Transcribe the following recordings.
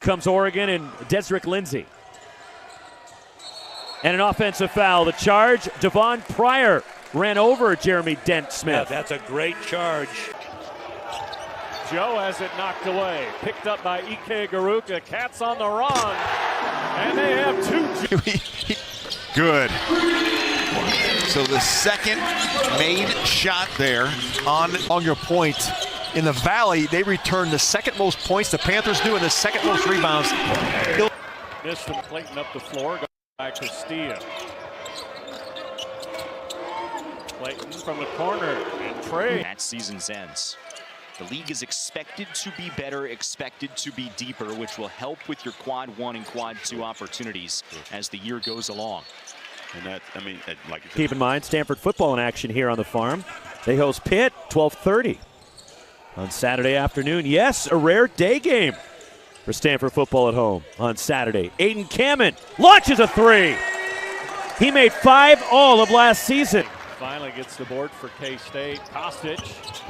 Comes Oregon and Desrick Lindsay. And an offensive foul. The charge, Devon Pryor ran over Jeremy Dent-Smith. Yeah, that's a great charge. Joe has it knocked away. Picked up by Ike Garuka. Cats on the run. And they have two. Good. So the second made shot there on your point. In the Valley, they returned the second most points the Panthers do and the second most rebounds. Missed from Clayton up the floor. Got by Castillo. Clayton from the corner. And Trey. At season's ends. The league is expected to be better, expected to be deeper, which will help with your quad 1 and quad 2 opportunities as the year goes along. And that, I mean, like keep in mind, Stanford football in action here on the farm. They host Pitt, 12:30 on Saturday afternoon. Yes, a rare day game for Stanford football at home on Saturday. Aiden Kamen launches a three. He made 5 all of last season. Finally gets the board for K-State. Kostic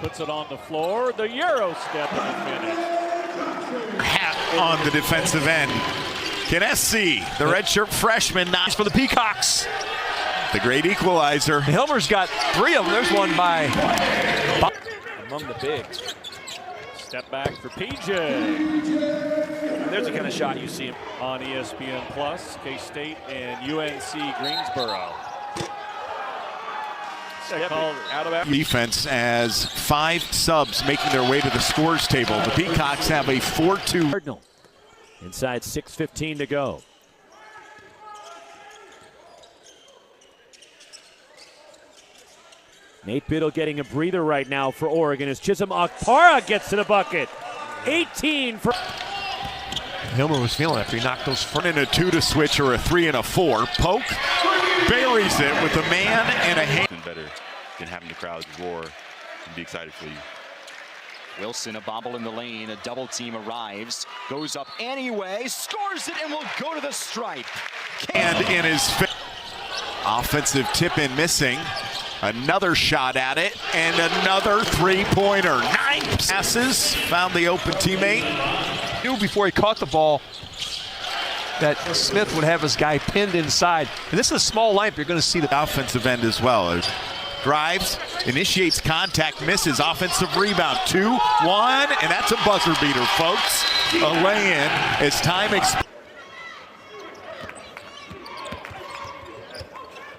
puts it on the floor. The Euro step in the finish. hat on the defensive end. Kenesi, the redshirt freshman, nice for the Peacocks. The great equalizer. Hilmer's got 3 of them. There's one by among the bigs. Step back for PJ. There's the kind of shot you see On ESPN Plus, K-State and UNC Greensboro. Defense as 5 subs making their way to the scores table. The Peacocks have a 4-2. Cardinal. Inside 6:15 to go. Nate Biddle getting a breather right now for Oregon as Chisholm Okpara gets to the bucket. 18 for... Hilmer was feeling after he knocked those front in a 2 to switch or a 3 and a 4. Poke buries it with a man and a hand. Better than having the crowds roar and be excited for you. Wilson, a bobble in the lane, a double team arrives, goes up anyway, scores it, and will go to the stripe. And in his offensive tip-in missing. Another shot at it, and another three-pointer. 9 passes, found the open teammate. Knew before he caught the ball that Smith would have his guy pinned inside. And this is a small lineup. You're going to see the offensive end as well. Drives, initiates contact, misses. Offensive rebound, 2-1, and that's a buzzer beater, folks. A lay-in as time expires.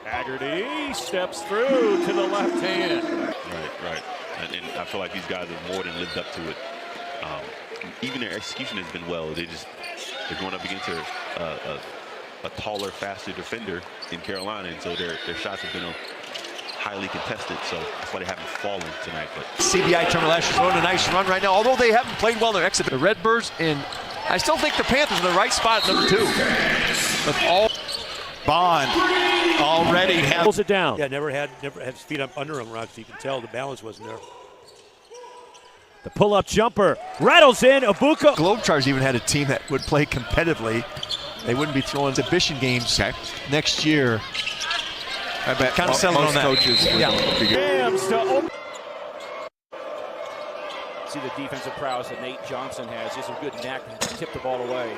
Haggerty steps through to the left hand. Right. And I feel like these guys have more than lived up to it. Even their execution has been well. They're going up against a taller, faster defender in Carolina, and so their shots have been highly contested. So that's why they haven't fallen tonight. But CBI terminal is on a nice run right now. Although they haven't played well in their exit, the Redbirds, and I still think the Panthers are in the right spot at number 2. But all Bond already pulls it down. Yeah, never had his feet up under him, Rob, so you can tell the balance wasn't there. The pull-up jumper rattles in. Abuka. Globetrotters even had a team that would play competitively. They wouldn't be throwing exhibition games next year. I bet kind of selling on that. Coaches See the defensive prowess that Nate Johnson has. He has a good knack to tip the ball away.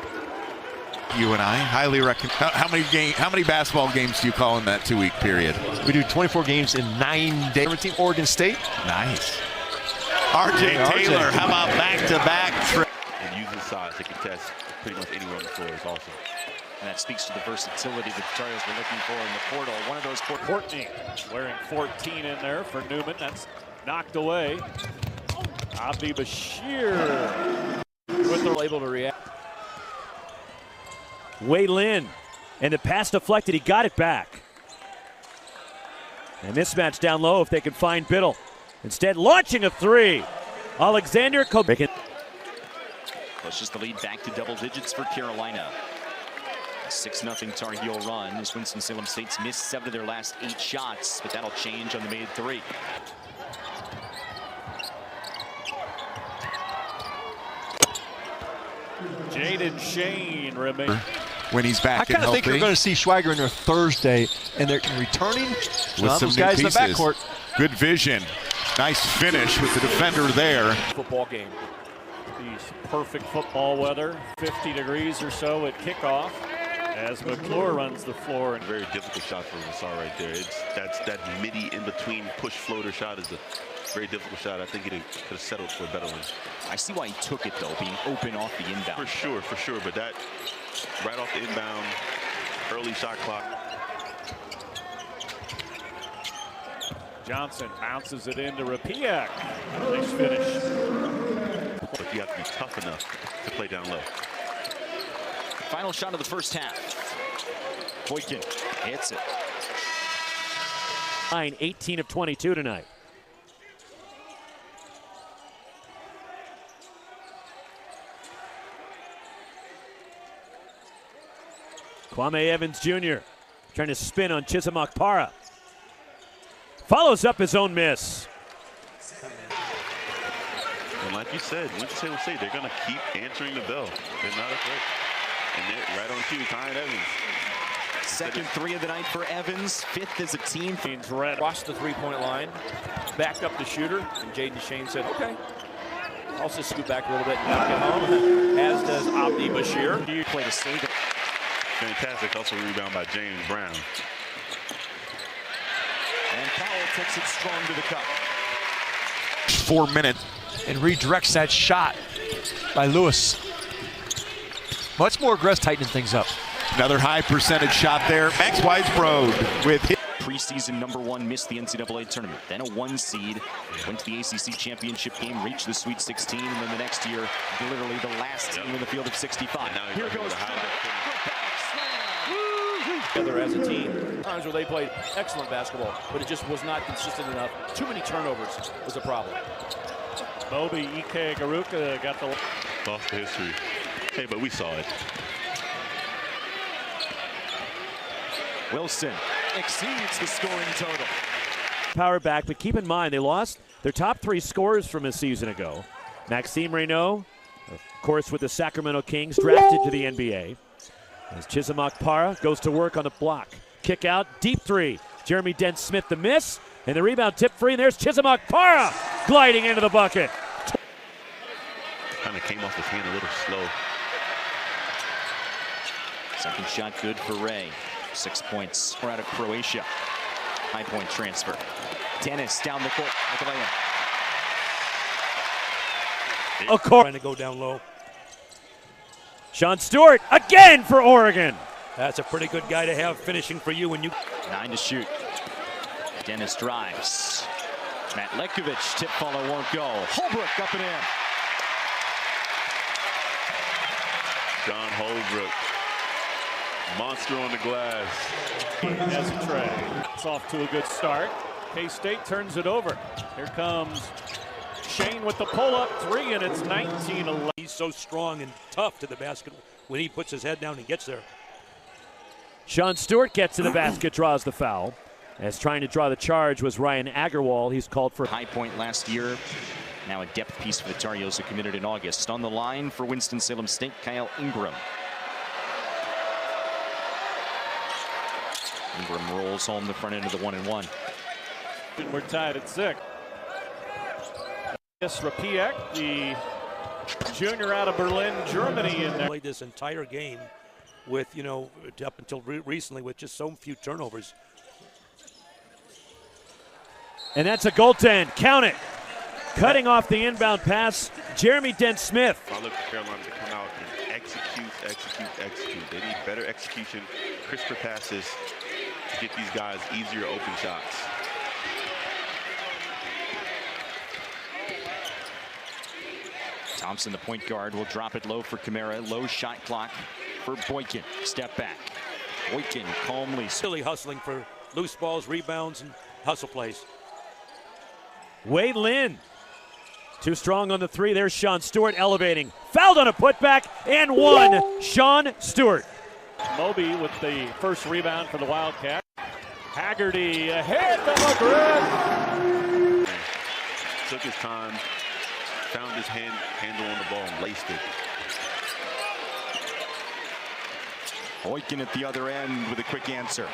You and I highly recommend. How many basketball games do you call in that 2-week period? We do 24 games in 9 days. 17 Oregon State. Nice. RJ Taylor, how about back-to-back? And using size to contest pretty much anywhere on the floor is awesome. And that speaks to the versatility the Tar Heels were looking for in the portal. One of those Courtney wearing 14 in there for Newman. That's knocked away. Abdi Bashir with the able to react. Wei Lin, and the pass deflected. He got it back. And mismatch down low if they can find Biddle. Instead, launching a 3. Alexander Kobe. Pushes the lead back to double digits for Carolina. A 6-0 Tar Heel run as Winston-Salem State's missed 7 of their last 8 shots, but that'll change on the made 3. Jaden Shane remains. When he's back, I kind of think you're going to see Schweiger in there Thursday, and they're returning with some those guys new in the backcourt. Good vision. Nice finish with the defender there. Football game. These perfect football weather, 50 degrees or so at kickoff as McClure runs the floor. And Very difficult shot for Vassar right there. That's that midi in between push floater shot is a very difficult shot. I think he could have settled for a better one. I see why he took it, though, being open off the inbound. For sure. But that right off the inbound, early shot clock. Johnson bounces it into Rapiak. Nice finish. But you have to be tough enough to play down low. Final shot of the first half. Boykin hits it. 18 of 22 tonight. Kwame Evans Jr. trying to spin on Chisamak Para. Follows up his own miss. And like you said, Winston-Salem State, they're going to keep answering the bell. They're not afraid. And they're right on cue, Kyan Evans. Second three of the night for Evans. Fifth as a team. Red crossed the three-point line, backed up the shooter, and Jaden Shane said, okay, I'll just scoot back a little bit and knock it home, as does Abdi Bashir. You play to save it. Fantastic hustle rebound by James Brown. And Powell takes it strong to the cup. 4 minutes. And redirects that shot by Lewis. Much more aggressive, tightening things up. Another high percentage shot there. Max Weisbrod with his Preseason #1, missed the NCAA tournament. Then a 1 seed, went to the ACC championship game, reached the Sweet 16, and then the next year, literally the last team in the field of 65. Here goes Together as a team. Times where they played excellent basketball, but it just was not consistent enough. Too many turnovers was a problem. Moby Ike Garuka got the Lost to history. Hey, but we saw it. Wilson exceeds the scoring total. Power back, but keep in mind they lost their top 3 scorers from a season ago. Maxime Reynaud, of course with the Sacramento Kings, drafted to the NBA. As Chisamak Para goes to work on the block. Kick out, deep 3. Jeremy Dent Smith the miss, and the rebound tip free, and there's Chisamak Para gliding into the bucket. Kind of came off his hand a little slow. Second shot good for Ray. 6 points. We're out of Croatia. High point transfer. Dennis down the court. Trying to go down low. Sean Stewart again for Oregon. That's a pretty good guy to have finishing for you when you. 9 to shoot. Dennis drives. Matt Lekovich, tip follow won't go. Holbrook up and in. John Holbrook. Monster on the glass. as a tray. It's off to a good start. K-State turns it over. Here comes Shane with the pull-up 3, and it's 19-11. He's so strong and tough to the basket when he puts his head down and gets there. Sean Stewart gets to the basket, draws the foul. As trying to draw the charge was Ryan Agarwal. He's called for High Point last year. Now a depth piece for the Tar Heels who committed in August. On the line for Winston-Salem State, Kyle Ingram. Ingram rolls home the front end of the 1-and-1. We're tied at 6. Yes, Rapiak, the junior out of Berlin, Germany, in there. Played this entire game with, up until recently with just so few turnovers. And that's a goaltend. Count it. Cutting off the inbound pass, Jeremy Dent Smith. I look for Carolina to come out and execute. They need better execution, crisper passes to get these guys easier open shots. Thompson, the point guard, will drop it low for Kamara. Low shot clock for Boykin. Step back. Boykin calmly. Silly hustling for loose balls, rebounds, and hustle plays. Wade Lynn. Too strong on the 3. There's Sean Stewart elevating. Fouled on a putback and one. Sean Stewart. Moby with the first rebound for the Wildcat. Haggerty ahead to McGriff. Took his time, found his handle on the ball and laced it. Boykin at the other end with a quick answer.